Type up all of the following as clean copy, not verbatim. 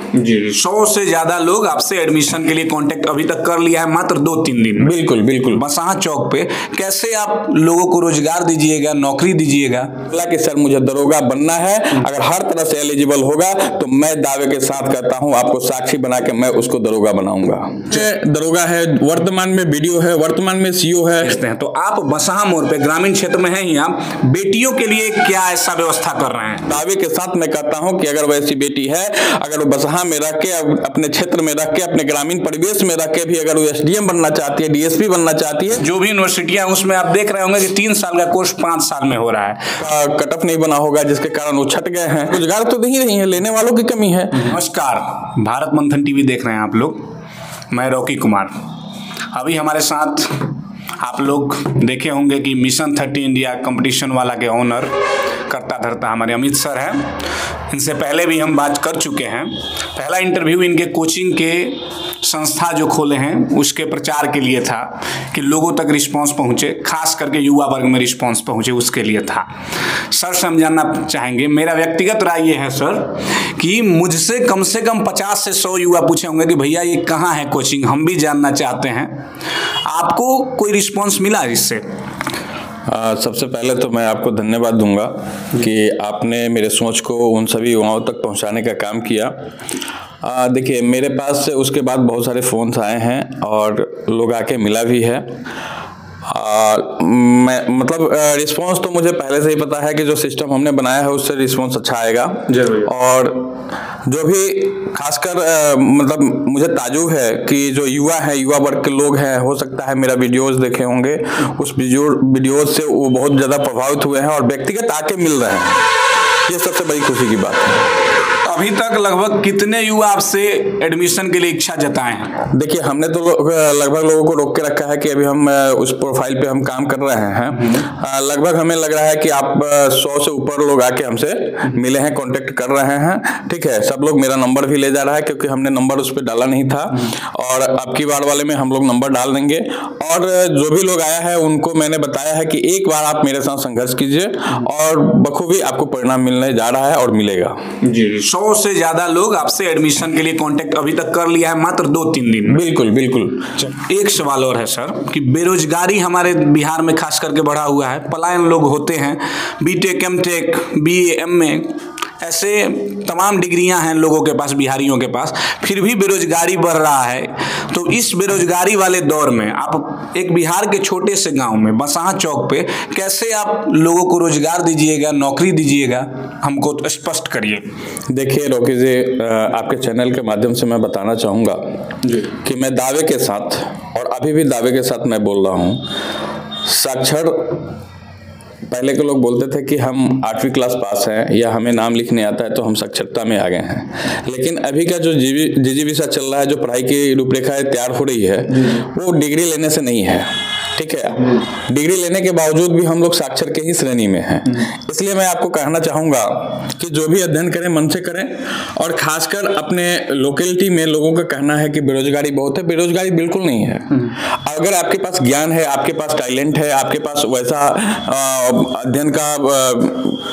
जी, 100 से ज्यादा लोग आपसे एडमिशन के लिए कांटेक्ट अभी तक कर लिया है मात्र 2-3 दिन में। बिल्कुल बिल्कुल। बसहा चौक पे कैसे आप लोगों को रोजगार दीजिएगा, नौकरी दीजिएगा? बोला कि सर मुझे दरोगा बनना है, अगर हर तरह से एलिजिबल होगा तो मैं दावे के साथ कहता हूं, आपको साक्षी बना के मैं उसको दरोगा बनाऊंगा। दरोगा है, वर्तमान में वीडियो है, वर्तमान में सीओ है। तो आप बसहा मोड़ पे ग्रामीण क्षेत्र में हैं ही, आप बेटियों के लिए क्या ऐसा व्यवस्था कर रहे हैं? दावे के साथ मैं कहता हूं कि अगर वैसी बेटी है, अगर वो बसहा में रख के, अपने क्षेत्र में रख के, अपने ग्रामीण परिवेश में रख के भी अगर वो एसडीएम बनना चाहती है, डीएसपी बनना चाहती है, जो भी यूनिवर्सिटियां उसमें आप देख रहे होंगे कि 3 साल का कोर्स 5 साल में हो रहा है, कट ऑफ नहीं बना होगा, जिसके कारण वो छट गए हैं। रोजगार तो नहीं रही है, लेने वालों की कमी है। नमस्कार, भारत मंथन टीवी देख रहे हैं आप लोग, मैं रॉकी कुमार। अभी हमारे साथ आप लोग देखे होंगे कि मिशन 30 इंडिया कंपटीशन वाला के ओनर करता धरता हमारे अमित सर हैं। इनसे पहले भी हम बात कर चुके हैं। पहला इंटरव्यू इनके कोचिंग के संस्था जो खोले हैं उसके प्रचार के लिए था कि लोगों तक रिस्पांस पहुंचे, खास करके युवा वर्ग में रिस्पांस पहुंचे, उसके लिए था। सर से हम जानना चाहेंगे, मेरा व्यक्तिगत राय ये है सर कि मुझसे कम से कम 50 से 100 युवा पूछे होंगे कि भैया ये कहाँ है कोचिंग, हम भी जानना चाहते हैं। आपको कोई रिस्पांस मिला इससे? सबसे पहले तो मैं आपको धन्यवाद दूंगा कि आपने मेरे सोच को उन सभी युवाओं तक पहुंचाने का काम किया। देखिए, मेरे पास से उसके बाद बहुत सारे फ़ोन्स आए हैं और लोग आके मिला भी है। मैं मतलब रिस्पांस तो मुझे पहले से ही पता है कि जो सिस्टम हमने बनाया है उससे रिस्पांस अच्छा आएगा। और जो भी खासकर मतलब मुझे ताजुब है कि जो युवा है, युवा वर्ग के लोग हैं, हो सकता है मेरा वीडियोस देखे होंगे, उस वीडियोस से वो बहुत ज़्यादा प्रभावित हुए हैं और व्यक्तिगत आके मिल रहे हैं। ये सबसे बड़ी खुशी की बात है। अभी तक लगभग कितने युवा आपसे एडमिशन के लिए इच्छा जताए हैं? देखिए, हमने तो लगभग लोगों को रोक के रखा है कि अभी हम उस प्रोफाइल पे हम काम कर रहे हैं। लगभग हमें लग रहा है कि आप 100 से ऊपर लोग आके हमसे मिले हैं, कांटेक्ट कर रहे हैं। ठीक है, सब लोग मेरा नंबर भी ले जा रहा है क्योंकि हमने नंबर उस पर डाला नहीं था और अब की बार वाले में हम लोग नंबर डाल देंगे। और जो भी लोग आया है उनको मैंने बताया है कि एक बार आप मेरे साथ संघर्ष कीजिए और बखूबी आपको परिणाम मिलने जा रहा है और मिलेगा। जी, 100 से ज्यादा लोग आपसे एडमिशन के लिए कांटेक्ट अभी तक कर लिया है मात्र 2-3 दिन में। बिल्कुल बिल्कुल। एक सवाल और है सर कि बेरोजगारी हमारे बिहार में खास करके बढ़ा हुआ है, पलायन लोग होते हैं, बीटेक, एमटेक, बीए, एमए, ऐसे तमाम डिग्रियां हैं लोगों के पास, बिहारियों के पास, फिर भी बेरोजगारी बढ़ रहा है। तो इस बेरोजगारी वाले दौर में आप एक बिहार के छोटे से गांव में बसहा चौक पे कैसे आप लोगों को रोजगार दीजिएगा, नौकरी दीजिएगा, हमको तो स्पष्ट करिए। देखिए रॉकी जी, आपके चैनल के माध्यम से मैं बताना चाहूँगा कि मैं दावे के साथ, और अभी भी दावे के साथ मैं बोल रहा हूँ, साक्षर पहले के लोग बोलते थे कि हम 8वीं क्लास पास हैं या हमें नाम लिखने आता है तो हम साक्षरता में आ गए हैं। लेकिन अभी का जो जिजीविषा चल रहा है, जो पढ़ाई की रूपरेखा तैयार हो रही है, वो डिग्री लेने से नहीं है। ठीक है, डिग्री लेने के बावजूद भी हम लोग साक्षर के ही श्रेणी में हैं। इसलिए मैं आपको कहना चाहूँगा कि जो भी अध्ययन करें मन से करें, और खासकर अपने लोकेलिटी में लोगों का कहना है कि बेरोजगारी बहुत है। बेरोजगारी बिल्कुल नहीं है। अगर आपके पास ज्ञान है, आपके पास टैलेंट है, आपके पास वैसा अध्ययन का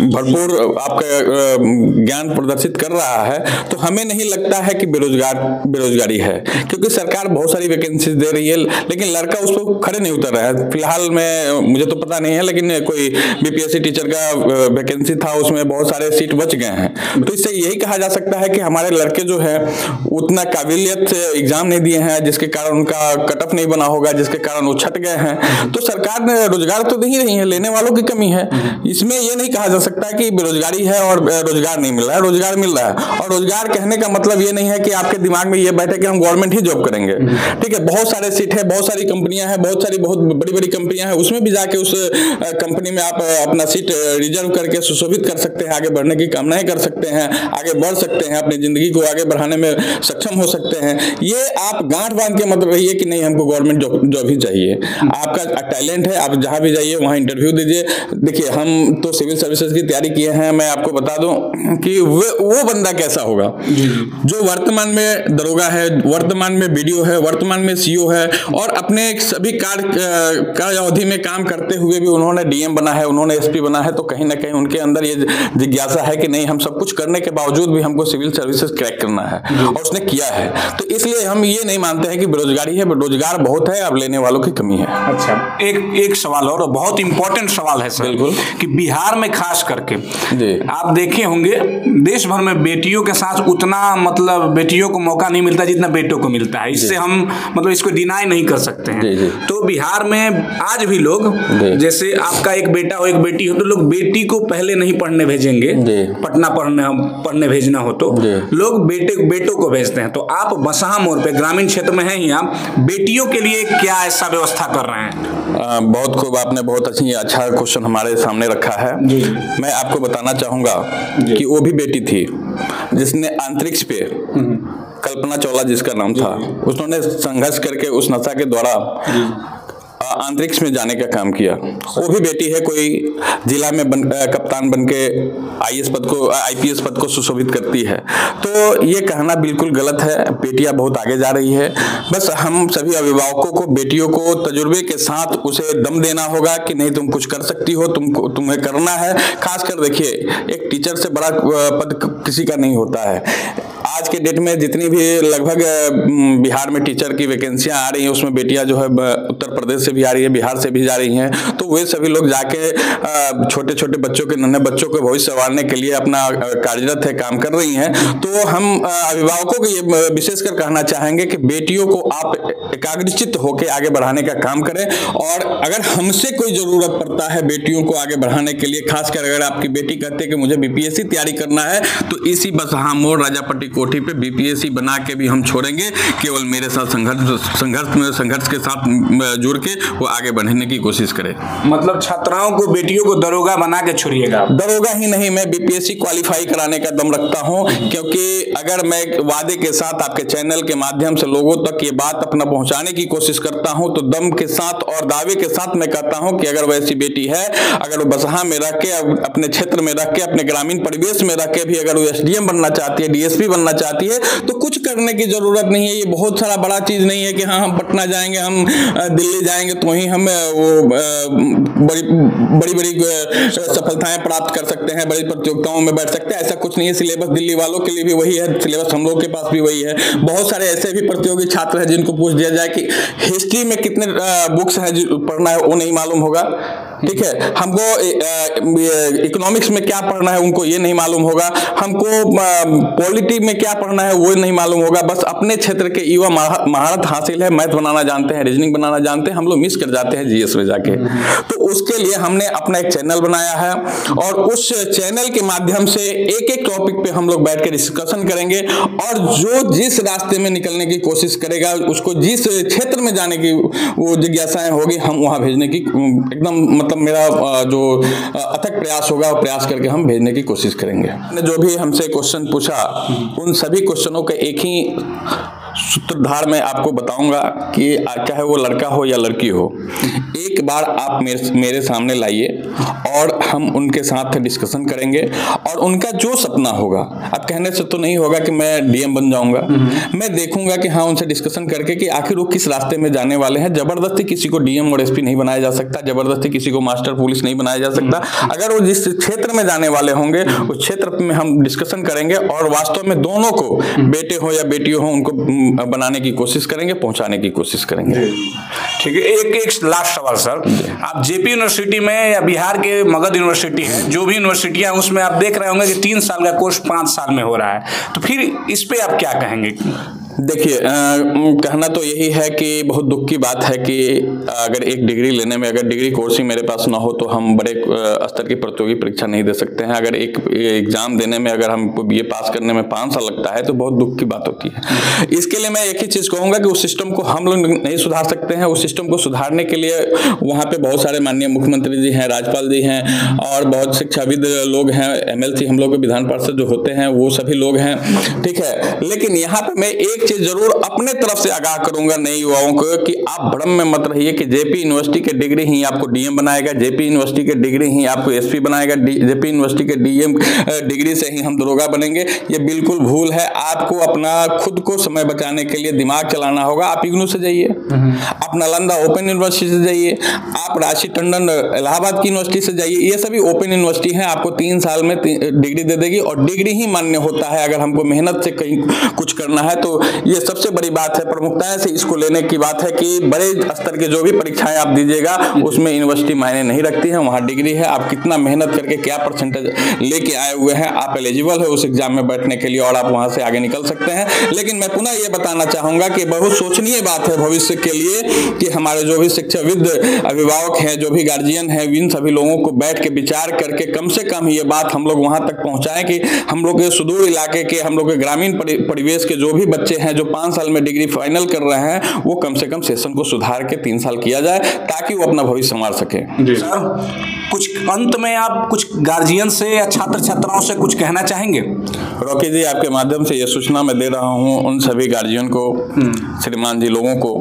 भरपूर आपका ज्ञान प्रदर्शित कर रहा है, तो हमें नहीं लगता है कि बेरोजगारी है, क्योंकि सरकार बहुत सारी वैकेंसीज दे रही है, लेकिन लड़का उस पर खड़े नहीं उतर रहा है। फिलहाल में मुझे तो पता नहीं है, लेकिन कोई बीपीएससी टीचर का वैकेंसी था, उसमें बहुत सारे सीट बच गए हैं। तो इससे यही कहा जा सकता है कि हमारे लड़के जो है उतना काबिलियत से एग्जाम नहीं दिए हैं, जिसके कारण उनका कट ऑफ नहीं बना होगा, जिसके कारण वो छट गए हैं। तो सरकार ने रोजगार तो दे ही रही है, लेने वालों की कमी है। इसमें यह नहीं कहा जा सकता है कि बेरोजगारी है और रोजगार नहीं मिल रहा है। रोजगार मिल रहा है, और रोजगार कहने का मतलब ये नहीं है कि आपके दिमाग में ये बैठे कि हम गवर्नमेंट ही जॉब करेंगे। ठीक है, बहुत सारे सीट है, बहुत सारी कंपनियां हैं, बहुत बड़ी बड़ी कंपनियां हैं, उसमें भी जाके उस कंपनी में आप अपना सीट रिजर्व करके सुशोभित कर सकते हैं, आगे बढ़ने की कामनाएं कर सकते हैं, आगे बढ़ सकते हैं, अपनी जिंदगी को आगे बढ़ाने में सक्षम हो सकते हैं। ये आप गांठ बांध के मत रहिए कि नहीं हमको गवर्नमेंट जॉब ही चाहिए। आपका टैलेंट है, आप जहां भी जाइए वहां इंटरव्यू दीजिए। देखिए, हम तो सिविल सर्विसेज की तैयारी किए हैं, मैं आपको बता दूं कि वो बंदा कैसा होगा जो वर्तमान में दरोगा है, वर्तमान में बीडीओ है, वर्तमान में सीओ है, और अपने सभी कार्य अवधि में काम करते हुए भी उन्होंने डीएम बना है, उन्होंने एसपी बना है। तो कहीं ना कहीं उनके अंदर ये जिज्ञासा है कि नहीं, हम सब कुछ करने के बावजूद भी हमको सिविल सर्विसेज क्रैक करना है, और उसने किया है। तो इसलिए हम ये नहीं मानते हैं कि बेरोजगारी है, रोजगार बहुत है, अब लेने वालों की कमी है। अच्छा, एक सवाल और बहुत इंपॉर्टेंट सवाल है सर। बिल्कुल। कि बिहार में खास करके जी, आप देखे होंगे देश भर में बेटियों के साथ उतना मतलब बेटियों को मौका नहीं मिलता जितना बेटों को मिलता है। इससे हम मतलब इसको डिनाई नहीं कर सकते हैं। जी, जी। तो बिहार में आज भी लोग, जैसे आपका एक बेटा हो एक बेटी हो, तो लोग बेटी को पहले नहीं पढ़ने भेजेंगे, पटना पढ़ने भेजना हो तो लोग बेटों को भेजते हैं। तो आप बसहा मोड़ पे ग्रामीण क्षेत्र में हैं ही, आप बेटियों के लिए क्या ऐसा व्यवस्था कर रहे हैं? बहुत खूब, आपने बहुत अच्छा क्वेश्चन हमारे सामने रखा है। मैं आपको बताना चाहूंगा कि वो भी बेटी थी जिसने अंतरिक्ष पे, कल्पना चावला जिसका नाम था, उन्होंने संघर्ष करके उस नासा के द्वारा अंतरिक्ष में जाने का काम किया। वो भी बेटी है, कोई जिला में कप्तान बनके आईपीएस पद को सुशोभित करती है। तो ये कहना बिल्कुल गलत है, बेटियां बहुत आगे जा रही है। बस हम सभी अभिभावकों को बेटियों को तजुर्बे के साथ उसे दम देना होगा कि नहीं, तुम कुछ कर सकती हो, तुम्हें करना है। खासकर देखिए, एक टीचर से बड़ा पद किसी का नहीं होता है। आज के डेट में जितनी भी लगभग बिहार में टीचर की वैकेंसियां आ रही हैं, उसमें बेटियां जो है उत्तर प्रदेश से भी आ रही है, बिहार से भी जा रही हैं। तो वे सभी लोग जाके छोटे छोटे बच्चों के, नन्हे बच्चों के भविष्य संवारने के लिए अपना कार्यरत है, काम कर रही हैं। तो हम अभिभावकों को ये विशेषकर कहना चाहेंगे कि बेटियों को आप एकाग्रचित्त होकर आगे बढ़ाने का काम करें। और अगर हमसे कोई जरूरत पड़ता है बेटियों को आगे बढ़ाने के लिए, खासकर अगर आपकी बेटी कहते हैं कि मुझे बीपीएससी तैयारी करना है, तो इसी बसहा मोड़ राजापट्टी कोठी पे बीपीएससी बना के भी हम छोड़ेंगे। केवल मेरे साथ संघर्ष के साथ जुड़ के वो आगे बढ़ने की कोशिश करे। मतलब छात्राओं को, बेटियों को दरोगा बना के छोड़िएगा? दरोगा ही नहीं, मैं बीपीएससी क्वालिफाई कराने का दम रखता हूं, क्योंकि अगर मैं वादे के साथ आपके चैनल के माध्यम से लोगों तक ये बात अपना पहुंचाने की कोशिश करता हूं, तो दम के साथ और दावे के साथ मैं कहता हूं कि अगर वैसी बेटी है, अगर वो बसहा में रख के, अपने क्षेत्र में रख के, अपने ग्रामीण परिवेश में रख के भी अगर वो एसडीएम बनना चाहती है, डीएसपी बनना चाहती है, तो कुछ करने की जरूरत नहीं है। ये बहुत सारा बड़ा चीज नहीं है कि हाँ हम पटना जाएंगे, हम दिल्ली जाएंगे तो ही हम वो बड़ी सफलताएं प्राप्त कर सकते हैं, बड़ी प्रतियोगिताओं में बैठ सकते हैं। ऐसा कुछ नहीं है। सिलेबस दिल्ली वालों के लिए भी वही है, सिलेबस हम लोग के पास भी वही है। बहुत सारे ऐसे भी प्रतियोगी छात्र हैं जिनको पूछ दिया जाए कि हिस्ट्री में कितने बुक्स हैं पढ़ना है, वो नहीं मालूम होगा। ठीक है, हमको इकोनॉमिक्स में क्या पढ़ना है उनको ये नहीं मालूम होगा, हमको पॉलिटी में क्या पढ़ना है वो नहीं मालूम होगा। बस अपने क्षेत्र के युवा महारत हासिल है, मैथ बनाना जानते हैं, रीजनिंग बनाना जानते हैं, हम लोग मिस कर जाते हैं जीएस में जाके। तो उसके लिए हमने अपना एक चैनल बनाया है, और उस चैनल के माध्यम से एक एक टॉपिक पे हम लोग बैठ के डिस्कशन करेंगे, और जो जिस रास्ते में निकलने की कोशिश करेगा, उसको जिस क्षेत्र में जाने की वो जिज्ञासाएं होगी, हम वहां भेजने की एकदम मतलब मेरा जो अथक प्रयास होगा, वो प्रयास करके हम भेजने की कोशिश करेंगे। जो भी हमसे क्वेश्चन पूछा, उन सभी क्वेश्चनों का एक ही सूत्रधार मैं आपको बताऊंगा कि चाहे वो लड़का हो या लड़की हो, एक बार आप मेरे सामने लाइए और हम उनके साथ डिस्कशन करेंगे, और उनका जो सपना होगा, अब कहने से तो नहीं होगा कि मैं डीएम बन जाऊंगा, मैं देखूंगा कि हाँ उनसे डिस्कशन करके कि आखिर वो किस रास्ते में जाने वाले हैं। जबरदस्ती किसी को डीएम और एसपी नहीं बनाया जा सकता, जबरदस्ती किसी को मास्टर पुलिस नहीं बनाया जा सकता। अगर वो जिस क्षेत्र में जाने वाले होंगे उस क्षेत्र में हम डिस्कशन करेंगे, और वास्तव में दोनों को, बेटे हो या बेटियों हो, उनको बनाने की कोशिश करेंगे, पहुंचाने की कोशिश करेंगे। ठीक है, एक लास्ट सवाल सर, आप जेपी यूनिवर्सिटी में या बिहार के मगध यूनिवर्सिटी है, जो भी यूनिवर्सिटियां, उसमें आप देख रहे होंगे कि 3 साल का कोर्स 5 साल में हो रहा है, तो फिर इस पे आप क्या कहेंगे? देखिए, कहना तो यही है कि बहुत दुख की बात है कि अगर एक डिग्री लेने में, अगर डिग्री कोर्स ही मेरे पास ना हो तो हम बड़े स्तर की प्रतियोगी परीक्षा नहीं दे सकते हैं। अगर एक एग्जाम देने में, अगर हमको बीए पास करने में 5 साल लगता है तो बहुत दुख की बात होती है। इसके लिए मैं एक ही चीज़ कहूँगा कि उस सिस्टम को हम लोग नहीं सुधार सकते हैं। उस सिस्टम को सुधारने के लिए वहाँ पर बहुत सारे माननीय मुख्यमंत्री जी हैं, राज्यपाल जी हैं, और बहुत शिक्षाविद लोग हैं, एमएलसी हम लोग के विधान पार्षद जो होते हैं वो सभी लोग हैं। ठीक है, लेकिन यहाँ पर मैं एक एक चीज जरूर अपने तरफ से आगाह करूंगा नए युवाओं को कि आप भ्रम में मत रहिए कि जेपी यूनिवर्सिटी के डिग्री ही आपको डीएम बनाएगा, जेपी यूनिवर्सिटी के डिग्री ही आपको एसपी बनाएगा, जेपी यूनिवर्सिटी के डीएम डिग्री से ही हम दरोगा बनेंगे। ये बिल्कुल भूल है। आपको अपना खुद को समय बचाने के लिए दिमाग चलाना होगा। आप इग्नू से जाइए, आप नालंदा ओपन यूनिवर्सिटी से जाइए, आप राशि टंडन इलाहाबाद की यूनिवर्सिटी से जाइए। ये सभी ओपन यूनिवर्सिटी हैं, आपको 3 साल में डिग्री दे देगी और डिग्री ही मान्य होता है अगर हमको मेहनत से कहीं कुछ करना है। तो ये सबसे बड़ी बात है, प्रमुखता से इसको लेने की बात है कि बड़े स्तर के जो भी परीक्षाएं आप दीजिएगा उसमें यूनिवर्सिटी मायने नहीं रखती है। वहाँ डिग्री है, आप कितना मेहनत करके क्या परसेंटेज लेके आए हुए हैं, आप एलिजिबल है उस एग्जाम में बैठने के लिए और आप वहाँ से आगे निकल सकते हैं। लेकिन मैं पुनः ये बताना चाहूँगा कि बहुत सोचनीय बात है भविष्य के लिए कि हमारे जो भी शिक्षाविद अभिभावक हैं, जो भी गार्जियन हैं, इन सभी लोगों को बैठ के विचार करके कम से कम ये बात हम लोग वहाँ तक पहुँचाएं कि हम लोग के सुदूर इलाके के, हम लोग के ग्रामीण परिवेश के जो भी बच्चे हैं जो 5 साल में डिग्री फाइनल कर रहे हैं, वो कम से कम सेशन को सुधार के 3 साल किया जाए ताकि वो अपना भविष्य संवार सके। सर, कुछ अंत में आप कुछ गार्जियन से या छात्र छात्राओं से कुछ कहना चाहेंगे? रॉकी जी, आपके माध्यम से ये सूचना मैं दे रहा हूँ उन सभी गार्जियन को, श्रीमान जी लोगों को,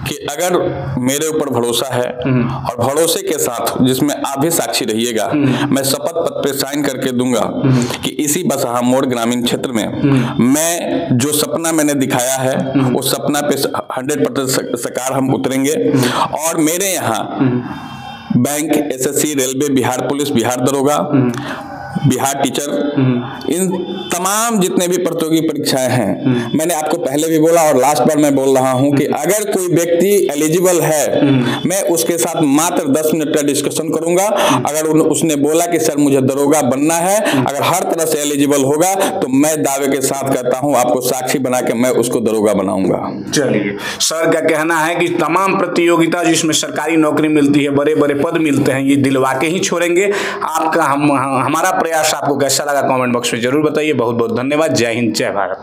कि अगर मेरे ऊपर भरोसा है और भरोसे के साथ जिसमें आप भी साक्षी रहिएगा, मैं शपथ पत्र पे साइन करके दूंगा कि इसी बसहा मोड़ ग्रामीण क्षेत्र में मैं जो सपना मैंने दिखाया है वो सपना पे 100% सकार हम उतरेंगे। और मेरे यहाँ bank, SSC, railway, Bihar police, Bihar दरोगा, बिहार टीचर, इन तमाम जितने भी प्रतियोगी परीक्षाएं हैं, मैंने आपको पहले भी बोला और लास्ट बार मैं बोल रहा हूं कि अगर कोई व्यक्ति एलिजिबल है, मैं उसके साथ मात्र 10 मिनट का डिस्कशन करूंगा। अगर उसने बोला कि सर मुझे दरोगा बनना है, अगर हर तरह से एलिजिबल होगा तो मैं दावे के साथ कहता हूं आपको साक्षी बना के मैं उसको दरोगा बनाऊंगा। चलिए, सर का कहना है कि तमाम प्रतियोगिता जिसमें सरकारी नौकरी मिलती है, बड़े बड़े पद मिलते हैं, ये दिलवा के ही छोड़ेंगे। आपका हमारा प्रयास आपको कैसा लगा कमेंट बॉक्स में जरूर बताइए। बहुत बहुत धन्यवाद। जय हिंद, जय भारत।